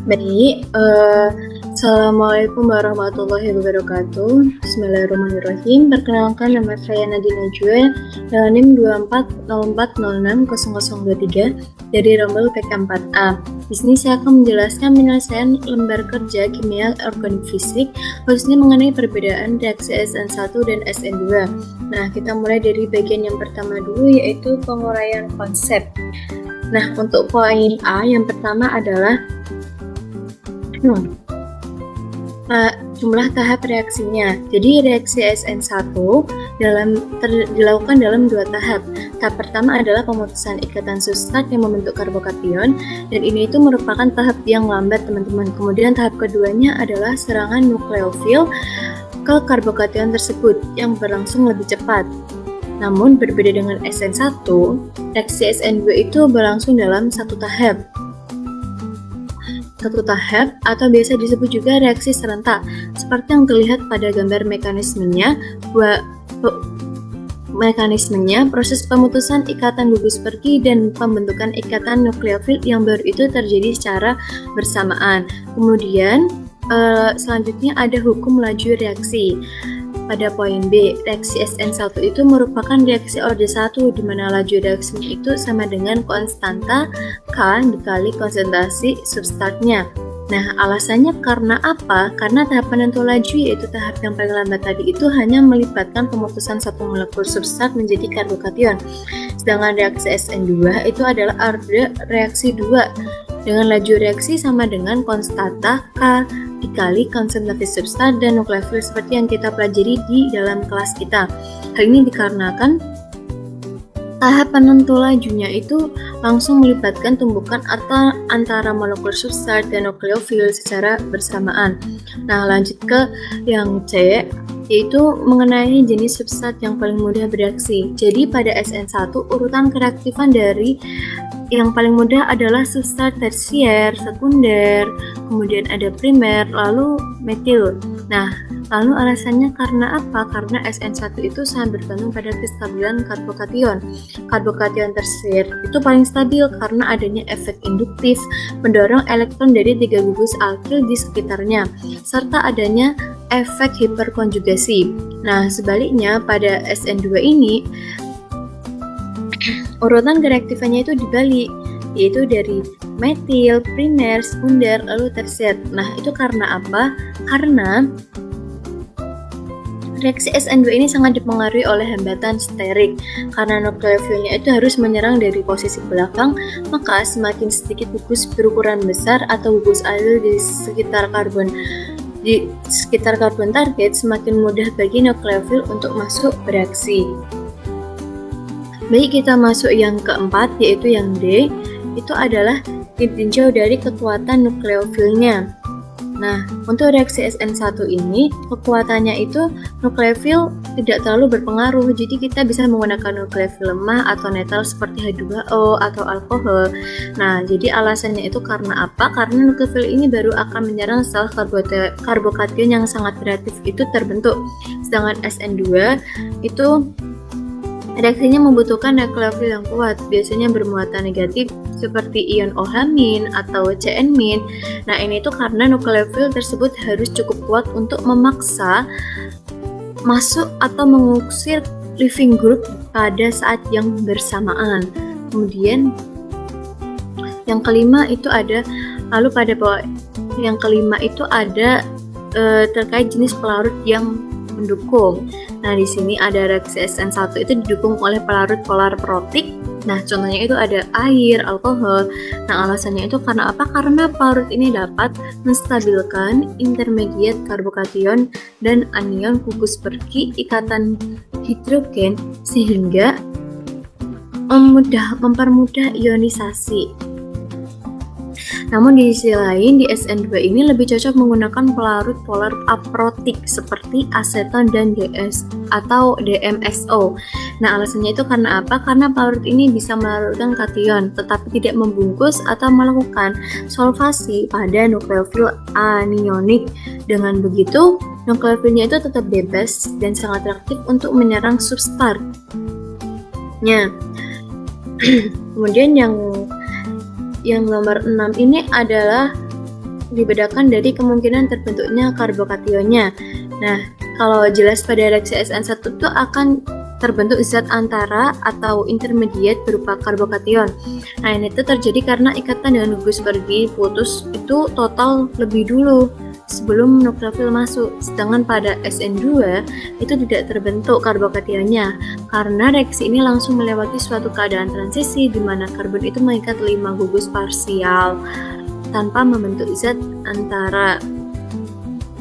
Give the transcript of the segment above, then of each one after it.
Baik, Assalamualaikum warahmatullahi wabarakatuh. Bismillahirrahmanirrahim. Perkenalkan, nama saya Nadine Najwa, NIM 2404060023 dari Rombel PK4A. Di sini saya akan menjelaskan penyelesaian lembar kerja kimia organik fisik, khususnya mengenai perbedaan reaksi SN1 dan SN2. Nah, kita mulai dari bagian yang pertama dulu, yaitu penguraian konsep. Nah, untuk poin A yang pertama adalah jumlah tahap reaksinya. Jadi reaksi SN1 dilakukan dalam 2 tahap. Tahap pertama adalah pemutusan ikatan substrat yang membentuk karbokation, dan ini itu merupakan tahap yang lambat, teman-teman. Kemudian tahap keduanya adalah serangan nukleofil ke karbokation tersebut yang berlangsung lebih cepat. Namun berbeda dengan SN1, reaksi SN2 itu berlangsung dalam satu tahap atau biasa disebut juga reaksi serentak, seperti yang terlihat pada gambar mekanismenya. Proses pemutusan ikatan gugus pergi dan pembentukan ikatan nukleofil yang baru itu terjadi secara bersamaan. Kemudian selanjutnya ada hukum laju reaksi. Pada poin B, reaksi SN1 itu merupakan reaksi orde 1, di mana laju reaksinya itu sama dengan konstanta K dikali konsentrasi substratnya. Nah, alasannya karena apa? Karena tahap penentu laju, yaitu tahap yang paling lambat tadi, itu hanya melibatkan pemutusan satu molekul substrat menjadi karbokation. Sedangkan reaksi SN2 itu adalah orde reaksi 2, dengan laju reaksi sama dengan konstanta K dikali konsentrasi substrat dan nukleofil seperti yang kita pelajari di dalam kelas kita. Hal ini dikarenakan tahap penentu lajunya itu langsung melibatkan tumbukan antara molekul substrat dan nukleofil secara bersamaan. Nah, lanjut ke yang C, yaitu mengenai jenis substrat yang paling mudah bereaksi. Jadi pada SN1, urutan kereaktifan dari yang paling mudah adalah substrat tersier, sekunder, kemudian ada primer, lalu metil. Nah, lalu alasannya karena apa? Karena SN1 itu sangat bergantung pada kestabilan karbokation. Karbokation tersier itu paling stabil karena adanya efek induktif mendorong elektron dari 3 gugus alkil di sekitarnya, serta adanya efek hiperkonjugasi. Nah, sebaliknya pada SN2 ini urutan kereaktifannya itu dibalik, yaitu dari metil, primer, sekunder, lalu tersier. Nah, itu karena apa? Karena reaksi SN2 ini sangat dipengaruhi oleh hambatan sterik. Karena nukleofilnya itu harus menyerang dari posisi belakang, maka semakin sedikit gugus berukuran besar atau gugus alil di sekitar karbon target, semakin mudah bagi nukleofil untuk masuk bereaksi. Baik, kita masuk yang keempat, yaitu yang D, itu adalah ditinjau dari kekuatan nukleofilnya. Nah, untuk reaksi SN1 ini, kekuatannya itu nukleofil tidak terlalu berpengaruh, jadi kita bisa menggunakan nukleofil lemah atau netral seperti H2O atau alkohol. Nah, jadi alasannya itu karena apa? Karena nukleofil ini baru akan menyerang sel karbokation yang sangat reaktif itu terbentuk. Sedangkan SN2 itu reaksinya membutuhkan nukleofil yang kuat, biasanya bermuatan negatif seperti ion OH- atau CN-. Nah, ini tuh karena nukleofil tersebut harus cukup kuat untuk memaksa masuk atau mengusir leaving group pada saat yang bersamaan. Kemudian yang kelima itu ada, terkait jenis pelarut yang mendukung. Nah, di sini ada reaksi SN1 itu didukung oleh pelarut polar protik. Nah, contohnya itu ada air, alkohol. Nah, alasannya itu karena apa? Karena pelarut ini dapat menstabilkan intermediate karbokation dan anion gugus pergi ikatan hidrogen sehingga mempermudah ionisasi. Namun di sisi lain, di SN2 ini lebih cocok menggunakan pelarut polar aprotik seperti aseton dan DS atau DMSO. Nah, alasannya itu karena apa? Karena pelarut ini bisa melarutkan kation, tetapi tidak membungkus atau melakukan solvasi pada nukleofil anionik. Dengan begitu, nukleofilnya itu tetap bebas dan sangat reaktif untuk menyerang substratnya. Kemudian yang nomor 6 ini adalah dibedakan dari kemungkinan terbentuknya karbokationnya. Nah, kalau jelas pada reaksi SN1 itu akan terbentuk zat antara atau intermediate berupa karbokation. Nah, ini tuh terjadi karena ikatan dengan gugus pergi putus itu total lebih dulu sebelum nukleofil masuk. Sedangkan pada SN2 itu tidak terbentuk karbokationnya karena reaksi ini langsung melewati suatu keadaan transisi di mana karbon itu mengikat 5 gugus parsial tanpa membentuk zat antara.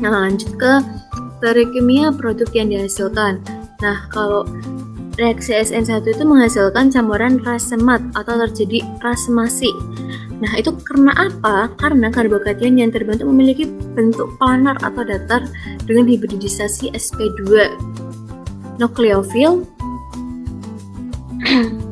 Nah, lanjut ke teori kimia produk yang dihasilkan. Nah, kalau reaksi SN1 itu menghasilkan campuran rasemat atau terjadi rasemasi. Nah, itu karena apa? Karena karbokation yang terbentuk memiliki bentuk planar atau datar dengan hibridisasi sp2 nukleofil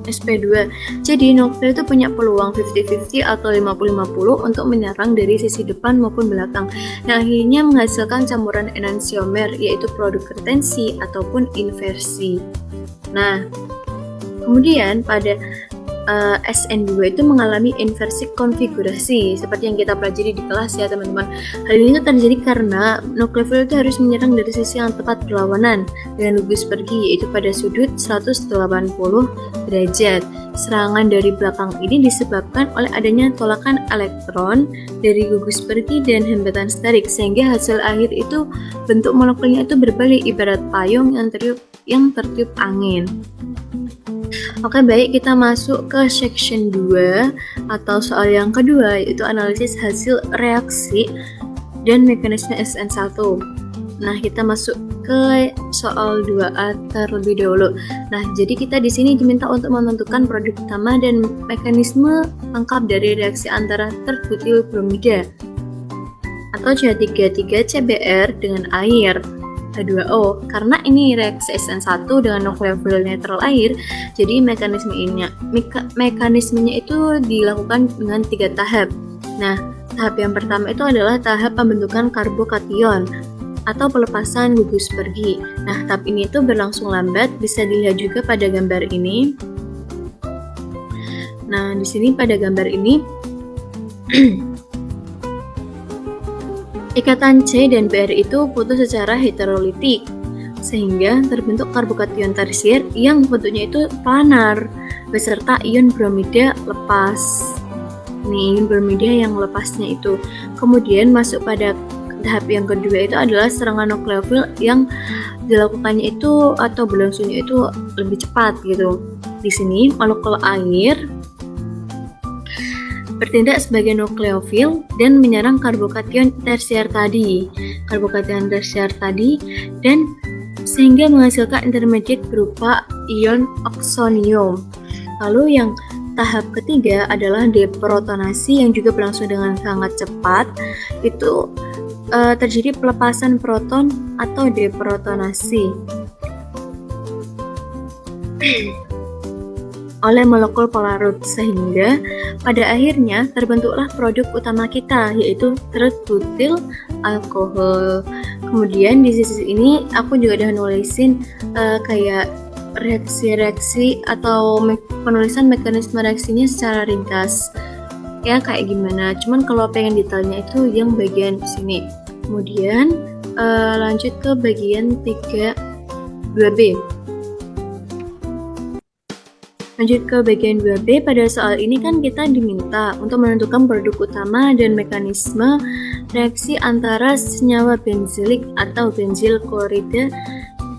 sp2. Jadi nukleofil itu punya peluang 50-50 atau 50-50 untuk menyerang dari sisi depan maupun belakang. Nah, akhirnya menghasilkan campuran enantiomer, yaitu produk retensi ataupun inversi. Nah, kemudian pada SN2 itu mengalami inversi konfigurasi seperti yang kita pelajari di kelas ya teman-teman. Hal ini terjadi karena nukleofil itu harus menyerang dari sisi yang tepat berlawanan dengan gugus pergi, yaitu pada sudut 180 derajat. Serangan dari belakang ini disebabkan oleh adanya tolakan elektron dari gugus pergi dan hambatan starik, sehingga hasil akhir itu bentuk molekulnya itu berbalik ibarat payung yang tertiup angin. Oke, baik, kita masuk ke section 2 atau soal yang kedua, yaitu analisis hasil reaksi dan mekanisme SN1. Nah, kita masuk ke soal 2A terlebih dahulu. Nah, jadi kita di sini diminta untuk menentukan produk utama dan mekanisme lengkap dari reaksi antara terbutil bromida atau CH3CBr dengan air H2O. Karena ini reaksi SN1 dengan nukleofil netral air, jadi mekanismenya itu dilakukan dengan 3 tahap. Nah, tahap yang pertama itu adalah tahap pembentukan karbokation atau pelepasan gugus pergi. Nah, tahap ini itu berlangsung lambat, bisa dilihat juga pada gambar ini. Nah, di sini pada gambar ini ikatan C dan Br itu putus secara heterolitik, sehingga terbentuk karbokation tersier yang bentuknya itu planar beserta ion bromida lepas. Ini ion bromida yang lepasnya itu. Kemudian masuk pada tahap yang kedua itu adalah serangan nukleofil yang dilakukannya itu atau berlangsungnya itu lebih cepat gitu. Di sini molekul air bertindak sebagai nukleofil dan menyerang karbokation tersier tadi, dan sehingga menghasilkan intermediate berupa ion oxonium. Lalu yang tahap ketiga adalah deprotonasi yang juga berlangsung dengan sangat cepat. Itu terjadi pelepasan proton atau deprotonasi oleh molekul polarut, sehingga pada akhirnya terbentuklah produk utama kita, yaitu terbutil alkohol. Kemudian di sisi ini aku juga udah nulisin kayak reaksi-reaksi atau penulisan mekanisme reaksinya secara ringkas ya, kayak gimana. Cuman kalau pengen detailnya itu yang bagian sini. Kemudian lanjut ke bagian 2B. Lanjut ke bagian 2B, pada soal ini kan kita diminta untuk menentukan produk utama dan mekanisme reaksi antara senyawa benzilik atau benzil klorida,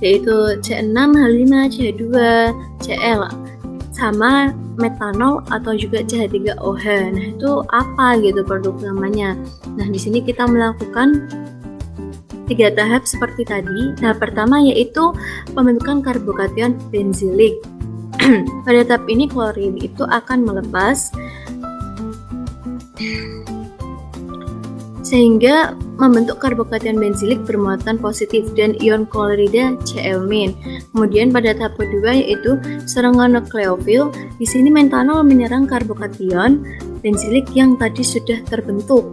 yaitu C6H5CH2 Cl sama metanol atau juga CH3OH. Nah, itu apa gitu produk utamanya. Nah, di sini kita melakukan 3 tahap seperti tadi. Nah, pertama yaitu pembentukan karbokation benzilik. Pada tahap ini klorin itu akan melepas sehingga membentuk karbokation benzilik bermuatan positif dan ion klorida Cl-. Kemudian pada tahap kedua yaitu serangan nukleofil. Di sini metanol menyerang karbokation benzilik yang tadi sudah terbentuk.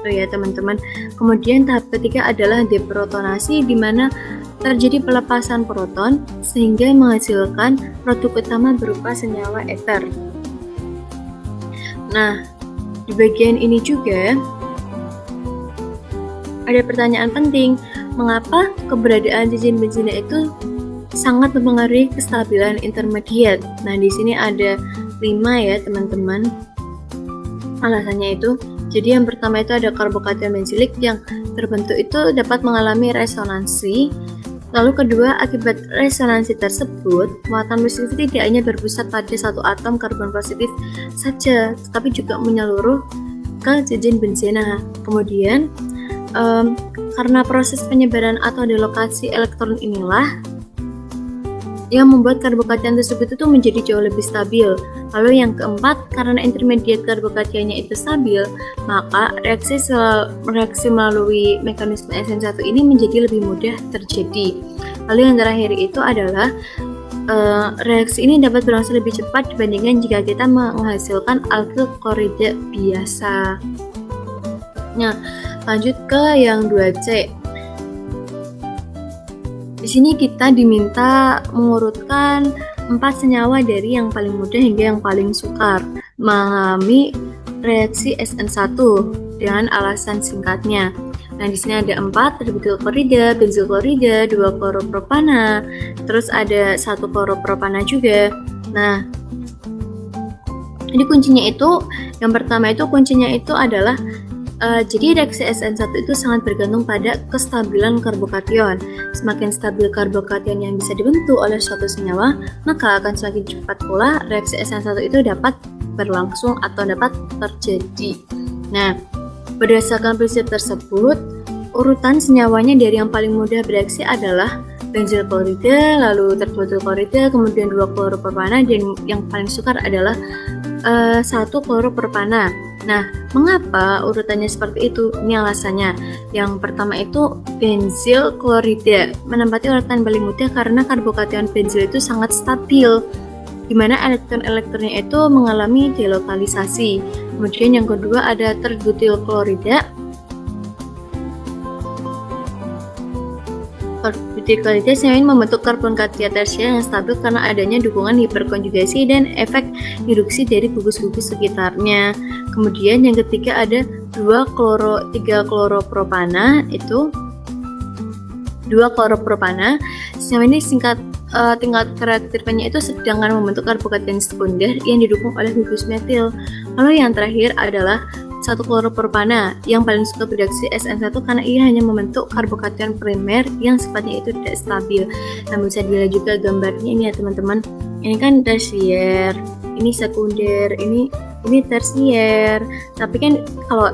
Tuh ya teman-teman. Kemudian tahap ketiga adalah deprotonasi, di mana terjadi pelepasan proton sehingga menghasilkan produk utama berupa senyawa ether. Nah, di bagian ini juga ada pertanyaan penting, mengapa keberadaan cincin benzina itu sangat mempengaruhi kestabilan intermediate? Nah, di sini ada 5 ya, teman-teman. Alasannya itu, jadi yang pertama itu ada karbokation benzilik yang terbentuk itu dapat mengalami resonansi. Lalu kedua, akibat resonansi tersebut, muatan positif tidak hanya berpusat pada satu atom karbon positif saja, tapi juga menyeluruh ke cincin benzina. Kemudian, karena proses penyebaran atau delokasi elektron inilah yang membuat karbokation tersebut itu menjadi jauh lebih stabil. Lalu yang keempat, karena intermediate karbokationnya itu stabil, maka reaksi melalui mekanisme SN1 ini menjadi lebih mudah terjadi. Lalu yang terakhir itu adalah reaksi ini dapat berlangsung lebih cepat dibandingkan jika kita menghasilkan alkyl klorida biasa. Nah, lanjut ke yang 2C. Di sini kita diminta mengurutkan 4 senyawa dari yang paling mudah hingga yang paling sukar mengalami reaksi SN1 dengan alasan singkatnya. Nah, di sini ada 4, ada butyl klorida, benzil klorida, 2 kloropropana, terus ada 1 kloropropana juga. Nah, jadi kuncinya itu, yang pertama itu kuncinya itu adalah jadi reaksi SN1 itu sangat bergantung pada kestabilan karbokation. Semakin stabil karbokation yang bisa dibentuk oleh suatu senyawa, maka akan semakin cepat pula reaksi SN1 itu dapat berlangsung atau dapat terjadi. Nah, berdasarkan prinsip tersebut, urutan senyawanya dari yang paling mudah bereaksi adalah benzil klorida, lalu terbutyl klorida, kemudian 2 kloropropana, dan yang paling sukar adalah 1 kloropropana. Nah, mengapa urutannya seperti itu? Ini alasannya. Yang pertama itu benzil klorida menempati urutan paling mudah karena karbokation benzil itu sangat stabil, di mana elektron-elektronnya itu mengalami delokalisasi. Kemudian yang kedua ada terbutyl klorida. Butyl klorida selain membentuk karbon kation tersier yang stabil karena adanya dukungan hiperkonjugasi dan efek reduksi dari gugus-gugus sekitarnya. Kemudian yang ketiga ada 3 kloropropana, itu 2 kloropropana. Senyawa ini tingkat kereaktifannya itu sedangkan membentuk karbokation sekunder yang didukung oleh gugus metil. Lalu yang terakhir adalah 1 kloropropana yang paling suka bereaksi SN1 karena ia hanya membentuk karbokation primer yang sifatnya itu tidak stabil. Nah, bisa dilihat juga gambarnya ini ya teman-teman. Ini kan tersier, ini sekunder, ini tersier. Tapi kan kalau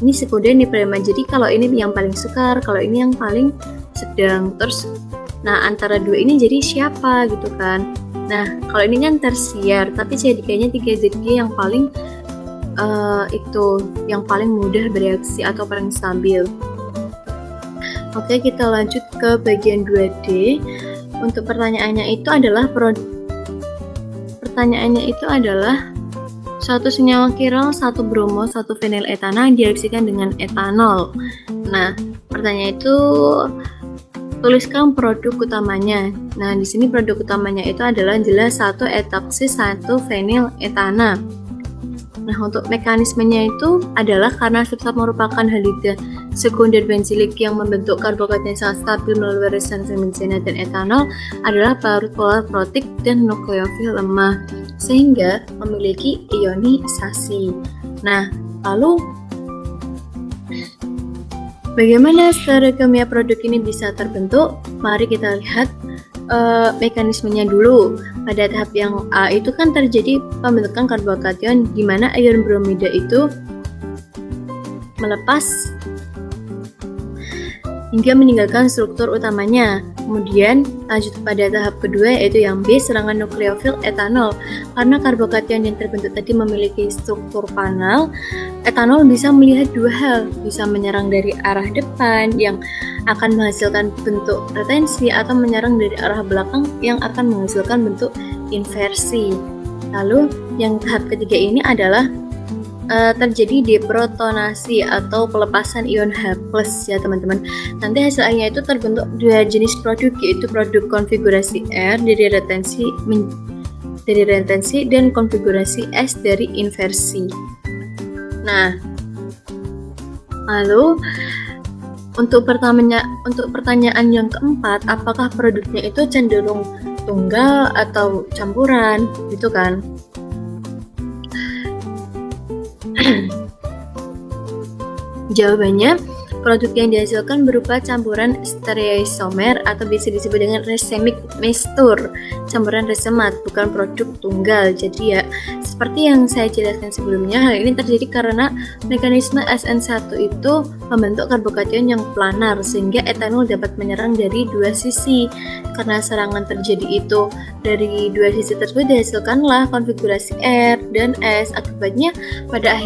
ini sekunder, ini primer. Jadi kalau ini yang paling sukar, kalau ini yang paling sedang. Terus antara dua ini jadi siapa gitu kan. Nah, kalau ini kan tersier, tapi kayaknya 3 jadi yang paling yang paling mudah bereaksi atau paling stabil. Oke, kita lanjut ke bagian 2D. Untuk pertanyaannya itu adalah suatu senyawa kiral, 1 bromo, 1 vinyl etana direaksikan dengan etanol. Nah, pertanyaan itu tuliskan produk utamanya. Nah, di sini produk utamanya itu adalah jelas 1 etoksis, 1 vinyl etana. Nah, untuk mekanismenya itu adalah karena substrat merupakan halida sekunder benzilik yang membentuk karbokation yang sangat stabil melalui resonansi benzena dan etanol adalah larut polar protik dan nukleofil lemah sehingga memiliki ionisasi. Nah, lalu bagaimana secara kimia produk ini bisa terbentuk? Mari kita lihat mekanismenya dulu. Pada tahap yang A itu kan terjadi pembentukan karbokation di mana ion bromida itu melepas hingga meninggalkan struktur utamanya. Kemudian lanjut pada tahap kedua yaitu yang B, serangan nukleofil etanol. Karena karbokation yang terbentuk tadi memiliki struktur panel, etanol bisa melihat 2 hal, bisa menyerang dari arah depan yang akan menghasilkan bentuk retensi atau menyerang dari arah belakang yang akan menghasilkan bentuk inversi. Lalu yang tahap ketiga ini adalah terjadi deprotonasi atau pelepasan ion H+ ya teman-teman. Nanti hasil akhirnya itu terbentuk 2 jenis produk, yaitu produk konfigurasi R dari retensi dan konfigurasi S dari inversi. Nah, lalu Untuk pertanyaan yang keempat, apakah produknya itu cenderung tunggal atau campuran, gitu kan? Jawabannya, produk yang dihasilkan berupa campuran stereoisomer atau bisa disebut dengan racemic mixture, campuran resemat, bukan produk tunggal. Jadi ya, seperti yang saya jelaskan sebelumnya, hal ini terjadi karena mekanisme SN1 itu membentuk karbokation yang planar sehingga etanol dapat menyerang dari dua sisi. Karena serangan terjadi itu dari dua sisi tersebut dihasilkanlah konfigurasi R dan S. Akibatnya pada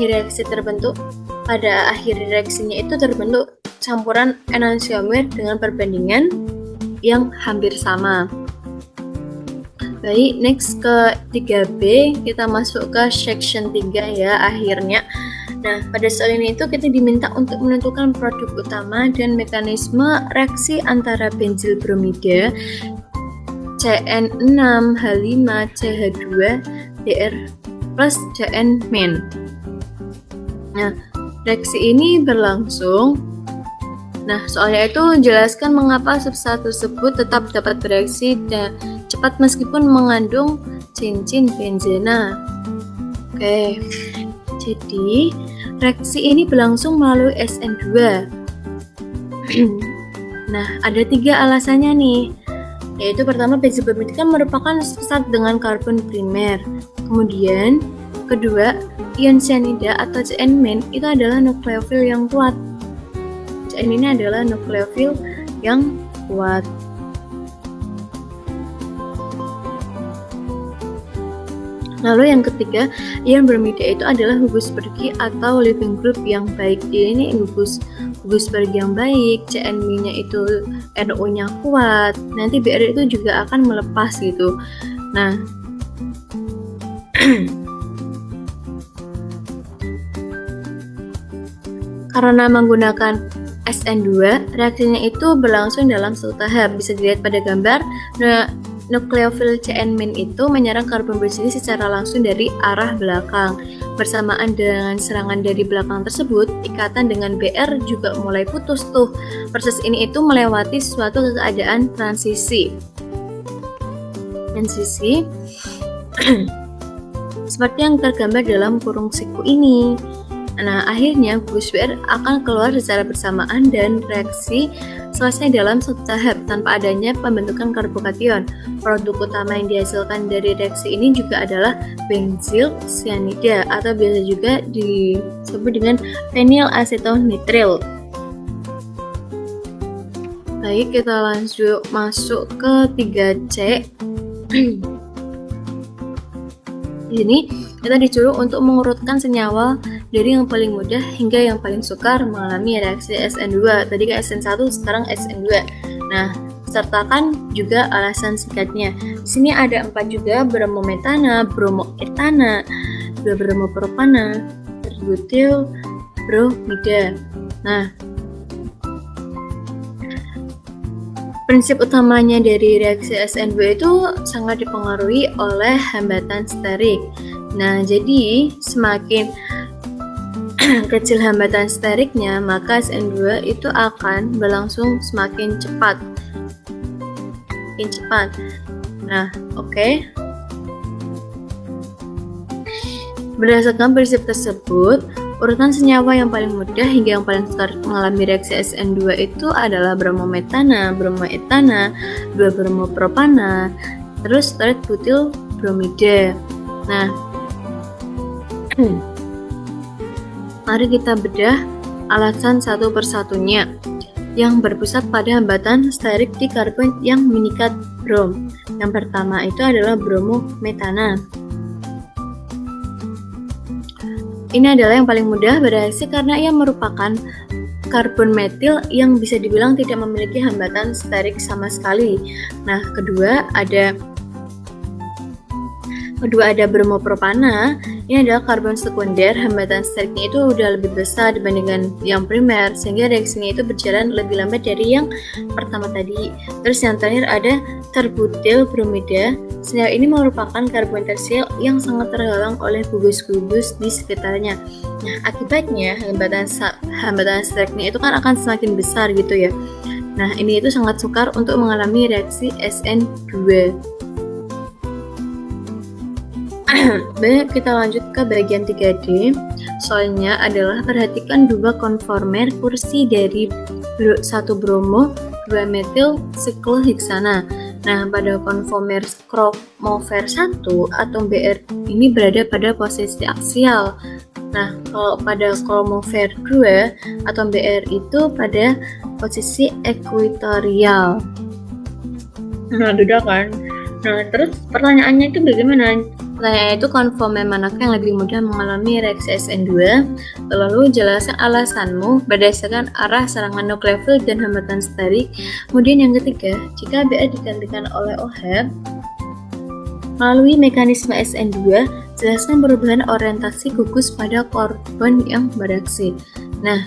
akhir reaksinya itu terbentuk campuran enantiomer dengan perbandingan yang hampir sama. Baik, next ke 3B, kita masuk ke section 3 ya akhirnya. Nah, pada soal ini itu kita diminta untuk menentukan produk utama dan mekanisme reaksi antara benzil bromida CN6H5CH2 Dr plus CN-. Nah, reaksi ini berlangsung. Nah, soalnya itu jelaskan mengapa substrat tersebut tetap dapat bereaksi cepat meskipun mengandung cincin benzena. Oke, jadi reaksi ini berlangsung melalui SN2. Nah, ada 3 alasannya nih. Yaitu pertama, benzil bromida kan merupakan substrat dengan karbon primer. Kemudian, kedua, ion cyanida atau CN- itu adalah nukleofil yang kuat. CN ini adalah nukleofil yang kuat. Lalu yang ketiga, ion bromida itu adalah gugus pergi atau leaving group yang baik. Ini gugus pergi yang baik, CN-nya itu NO-nya kuat. Nanti BR itu juga akan melepas gitu. Nah, karena menggunakan SN2, reaksinya itu berlangsung dalam satu tahap. Bisa dilihat pada gambar. Nah, nukleofil CN- itu menyerang karbon bersini secara langsung dari arah belakang. Bersamaan dengan serangan dari belakang tersebut, ikatan dengan BR juga mulai putus tuh. Proses ini itu melewati suatu keadaan transisi. Seperti yang tergambar dalam kurung siku ini. Nah, akhirnya gugus BR akan keluar secara bersamaan dan reaksi selesai dalam satu tahap tanpa adanya pembentukan karbokation. Produk utama yang dihasilkan dari reaksi ini juga adalah benzil cyanida atau biasa juga disebut dengan phenylacetonitrile. Baik, kita lanjut masuk ke 3C. Di sini kita disuruh untuk mengurutkan senyawa dari yang paling mudah hingga yang paling sukar mengalami reaksi SN2. Tadi ke SN1, sekarang SN2. Nah, sertakan juga alasan singkatnya. Di sini ada 4 juga: bromometana, bromoetana, bromopropana, terbutil bromida. Nah, prinsip utamanya dari reaksi SN2 itu sangat dipengaruhi oleh hambatan sterik. Nah, jadi semakin kecil hambatan steriknya, maka SN2 itu akan berlangsung semakin cepat. Nah, oke. Berdasarkan prinsip tersebut, urutan senyawa yang paling mudah hingga yang paling sukar mengalami reaksi SN2 itu adalah bromometana, bromoetana, 2-bromopropana, terus butyl bromida. Nah, mari kita bedah alasan satu persatunya yang berpusat pada hambatan sterik di karbon yang mengikat brom. Yang pertama itu adalah bromometana. Ini adalah yang paling mudah bereaksi karena ia merupakan karbon metil yang bisa dibilang tidak memiliki hambatan sterik sama sekali. Nah, kedua ada bromopropana. Ini adalah karbon sekunder, hambatan steriknya itu udah lebih besar dibandingkan yang primer, sehingga reaksinya itu berjalan lebih lambat dari yang pertama tadi. Terus yang terakhir ada terbutil bromida. Senyawa ini merupakan karbon tersial yang sangat terhalang oleh gugus-gugus di sekitarnya. Nah, akibatnya hambatan steriknya itu kan akan semakin besar gitu ya. Nah, ini itu sangat sukar untuk mengalami reaksi SN2. Baik, kita lanjut ke bagian 3D. Soalnya adalah perhatikan dua konformer kursi dari 1 bromo 2 metil sikloheksana. Nah, pada konformer kromofer 1 atom Br ini berada pada posisi aksial. Nah, kalau pada kromofer 2 atom Br itu pada posisi ekuatorial. Nah, beda kan? Nah, terus pertanyaannya itu bagaimana? Pertanyaannya itu konformer manakah yang lebih mudah mengalami reaksi SN2? Lalu jelaskan alasanmu berdasarkan arah serangan nukleofil dan hambatan sterik. Kemudian yang ketiga, jika Br digantikan oleh OH melalui mekanisme SN2, jelaskan perubahan orientasi gugus pada karbon yang bereaksi. Nah,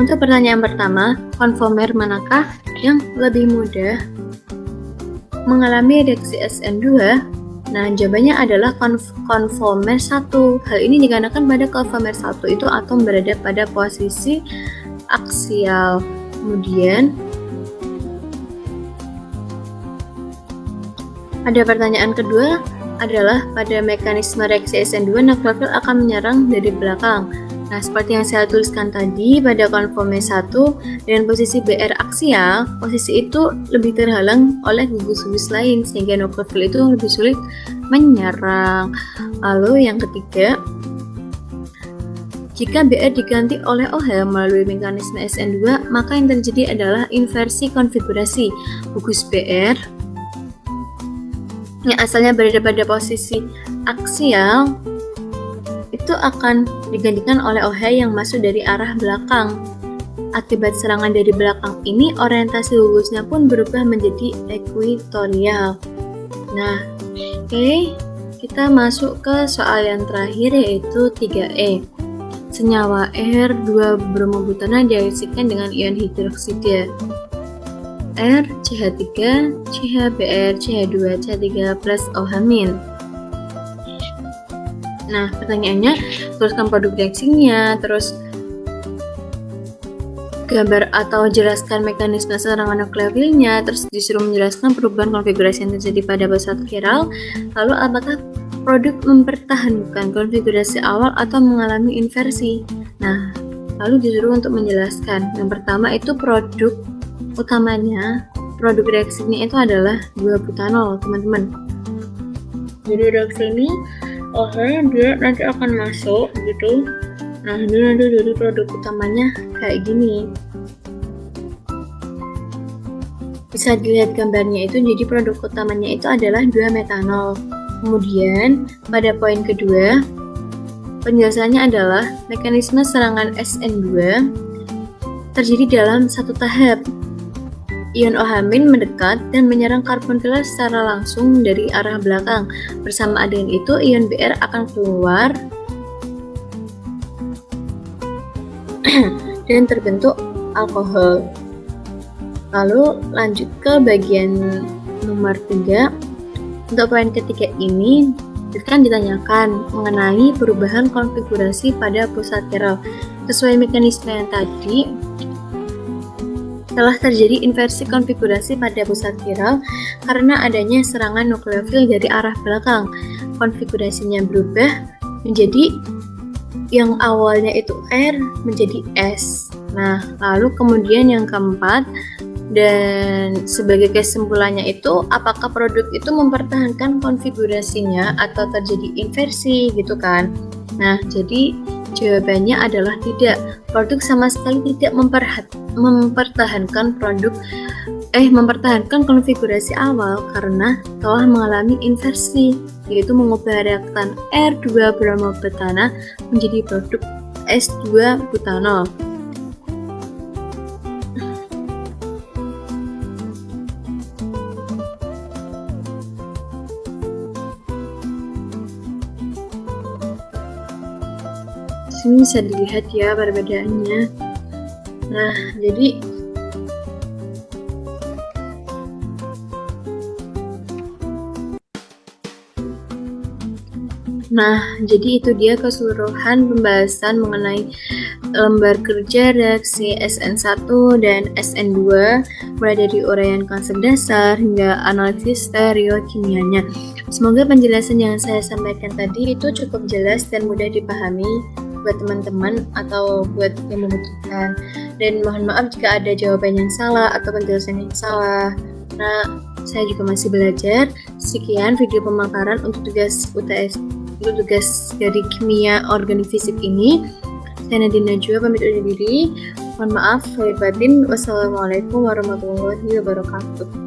untuk pertanyaan pertama, konformer manakah yang lebih mudah mengalami reaksi SN2? Nah, jawabannya adalah konformer 1. Hal ini dikarenakan pada konformer 1 itu atom berada pada posisi aksial. Kemudian ada pertanyaan kedua adalah pada mekanisme reaksi SN2 nukleofil akan menyerang dari belakang. Nah, seperti yang saya tuliskan tadi, pada konformer 1 dengan posisi Br aksial, posisi itu lebih terhalang oleh gugus-gugus lain sehingga nukleofil itu lebih sulit menyerang. Lalu yang ketiga, jika Br diganti oleh OH melalui mekanisme SN2, maka yang terjadi adalah inversi konfigurasi. Gugus Br yang asalnya berada pada posisi aksial itu akan digantikan oleh OH yang masuk dari arah belakang. Akibat serangan dari belakang ini, orientasi gugusnya pun berubah menjadi ekuatorial. Nah, oke, kita masuk ke soal yang terakhir yaitu 3E. Senyawa R2-bromobutana direaksikan dengan ion hidroksida R, CH3, CHBr, CH2, CH3 plus OH-. Nah, pertanyaannya, tuliskan produk reaksinya, terus gambar atau jelaskan mekanisme serangan nukleofilnya, terus disuruh menjelaskan perubahan konfigurasi yang terjadi pada pusat chiral, lalu apakah produk mempertahankan konfigurasi awal atau mengalami inversi. Nah, lalu disuruh untuk menjelaskan. Yang pertama itu produk utamanya, produk reaksinya itu adalah 2-butanol, teman-teman. Jadi reaksi ini dia nanti akan masuk gitu. Nah, ini nanti dari produk utamanya kayak gini. Bisa dilihat gambarnya itu, jadi produk utamanya itu adalah 2-metanol. Kemudian pada poin kedua, penjelasannya adalah mekanisme serangan SN2 terjadi dalam satu tahap. Ion OH- mendekat dan menyerang karbon pilar secara langsung dari arah belakang. Bersamaan dengan itu, ion Br akan keluar dan terbentuk alkohol. Lalu lanjut ke bagian nomor 3. Untuk poin ketiga ini kan ditanyakan mengenai perubahan konfigurasi pada pusat chiral. Sesuai mekanisme yang tadi, telah terjadi inversi konfigurasi pada pusat chiral karena adanya serangan nukleofil dari arah belakang. Konfigurasinya berubah menjadi yang awalnya itu R menjadi S. Nah, lalu kemudian yang keempat, dan sebagai kesimpulannya itu, apakah produk itu mempertahankan konfigurasinya atau terjadi inversi gitu kan. Nah, jadi jawabannya adalah tidak. Produk sama sekali tidak mempertahankan konfigurasi awal karena telah mengalami inversi, yaitu mengubah reaktan R2-bromobutana menjadi produk S2-butanol. sini bisa dilihat ya perbedaannya. Nah, jadi itu dia keseluruhan pembahasan mengenai lembar kerja reaksi SN1 dan SN2, mulai dari uraian konsep dasar hingga analisis stereokimianya. Semoga penjelasan yang saya sampaikan tadi itu cukup jelas dan mudah dipahami buat teman-teman atau buat yang membutuhkan. Dan mohon maaf jika ada jawaban yang salah atau penjelasan yang salah. Nah, saya juga masih belajar. Sekian video pemaparan untuk tugas UTS, untuk tugas dari kimia organik fisik ini. Saya Nadine Najwa pamit undur diri. Mohon maaf lahir batin. Wassalamualaikum warahmatullahi wabarakatuh.